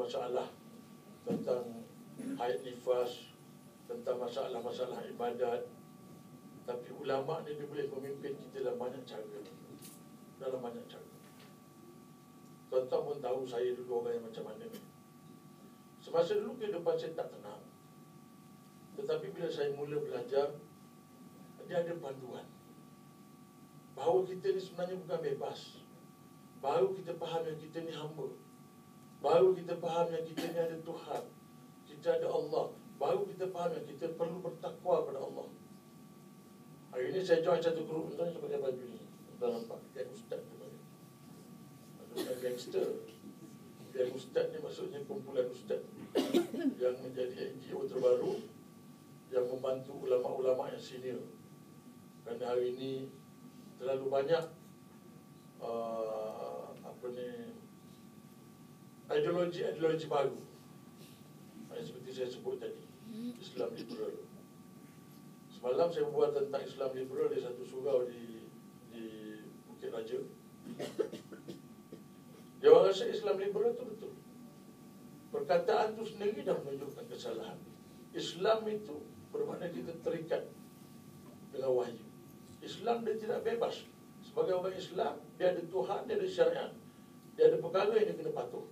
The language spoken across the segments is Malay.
masalah tentang haid nifas, tentang masalah-masalah ibadat. Tapi ulama ni dia boleh memimpin kita dalam banyak cara. Dalam banyak cara. Tuan-tuan pun tahu saya dulu orang yang macam mana ni. Semasa dulu kehidupan saya tak tenang. Tetapi bila saya mula belajar, dia ada panduan bahawa kita ni sebenarnya bukan bebas. Baru kita faham yang kita ni hamba. Baru kita faham yang kita ni ada Tuhan. Kita ada Allah. Baru kita faham yang kita perlu bertakwa pada Allah. Hari ini saya join satu grup, tuan saya pakai baju ni. Tuan nampak, geng ustaz tu bagi. Maksudnya gangster. Geng ustaz ni maksudnya kumpulan ustaz yang menjadi NGO terbaru yang membantu ulama-ulama yang senior. Kerana hari ini terlalu banyak ideologi baru. Seperti saya sebut tadi, Islam liberal. Semalam saya buat tentang Islam liberal di satu surau di Bukit Raja. Dia orang rasa Islam liberal itu betul. Perkataan itu sendiri dah menunjukkan kesalahan. Islam itu bermakna kita terikat dengan wahyu. Islam dia tidak bebas. Sebagai orang Islam, dia ada Tuhan, dia ada syariat, dia ada perkara yang dia kena patuh.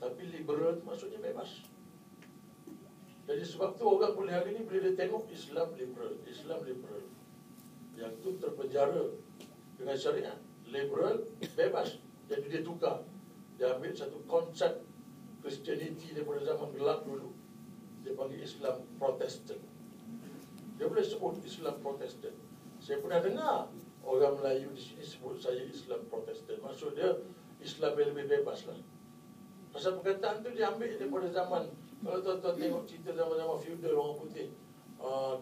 Tapi liberal itu maksudnya bebas. Jadi sebab tu orang boleh hari ni bila dia tengok Islam liberal, Islam liberal, yang tu terpenjara dengan syariat. Liberal bebas. Jadi dia tukar. Dia ambil satu konsep Christianity daripada zaman gelap dulu. Dia panggil Islam Protestant. Dia boleh sebut Islam Protestant. Saya pernah dengar orang Melayu di sini sebut saya Islam Protestant. Maksud dia Islam yang lebih bebas lah. Pasal perkataan tu dia ambil daripada zaman, kalau tuan-tuan tengok cerita zaman-zaman feudal orang putih,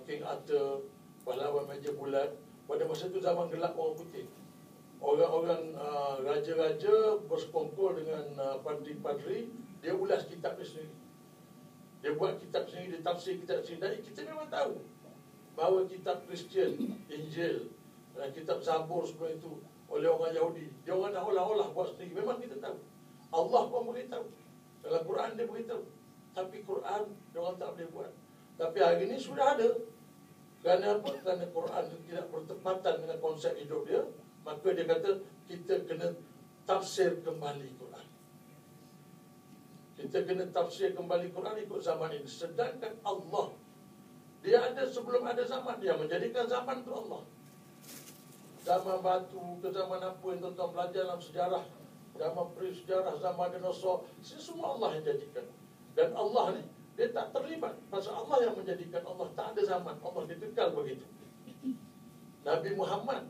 King Arthur, pahlawan meja bulat. Pada masa tu zaman gelap orang putih. Orang-orang raja-raja bersekongkol dengan padri-padri. Dia ulas kitab dia sendiri. Dia buat kitab sendiri, dia tafsir kitab sendiri. Dan kita memang tahu bahawa kitab Kristian, Injil, dan kitab Zabur semua itu oleh orang Yahudi. Dia orang dah olah-olah buat sendiri. Memang kita tahu. Allah pun beritahu. Dalam Quran dia beritahu. Tapi Quran dia orang tak boleh buat. Tapi hari ini sudah ada. Kerana apa? Kerana Quran tidak bertepatan dengan konsep hidup dia. Maka dia kata kita kena tafsir kembali Quran. Kita kena tafsir kembali Quran ikut zaman ini. Sedangkan Allah, dia ada sebelum ada zaman. Dia menjadikan zaman itu Allah. Zaman batu ke zaman apa yang tuan-tuan belajar dalam sejarah, zaman pre-sejarah, zaman dinosaur, semua Allah yang jadikan. Dan Allah ni, dia tak terlibat. Pasal Allah yang menjadikan. Allah tak ada zaman. Allah dia kekal begitu. Nabi Muhammad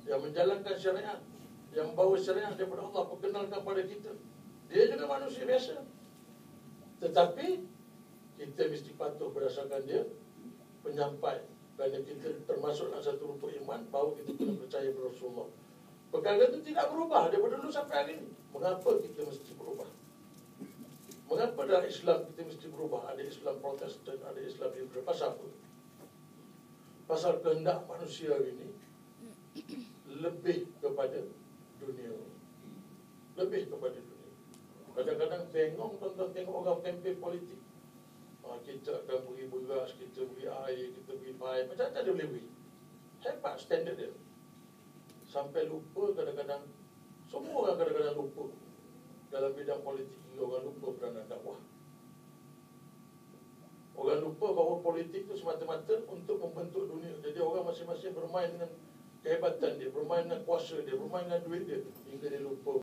yang menjalankan syariat, yang membawa syariat daripada Allah, perkenalkan pada kita. Dia juga manusia biasa. Tetapi kita mesti patuh berdasarkan dia penyampai. Kerana kita termasuk dalam satu rukun iman, bahawa kita kena percaya pada Rasulullah. Perkara itu tidak berubah daripada dulu sampai hari ini. Mengapa kita mesti berubah? Mengapa dalam Islam kita mesti berubah? Ada Islam Protestan, ada Islam liberal. Pasal apa? Pasal kehendak manusia hari ini lebih kepada dunia. Lebih kepada dunia. Kadang-kadang bengong tuan-tuan tengok orang kempen politik. Kita akan beri beras, kita beri air, kita beri paip. Macam-macam dia boleh beri. Hebat standard dia. Sampai lupa kadang-kadang, semua orang kadang-kadang lupa dalam bidang politik ini. Orang lupa peranan dakwah. Orang lupa bahawa politik itu semata-mata untuk membentuk dunia. Jadi orang masing-masing bermain dengan kehebatan dia, bermain dengan kuasa dia, bermain dengan duit dia, hingga dia lupa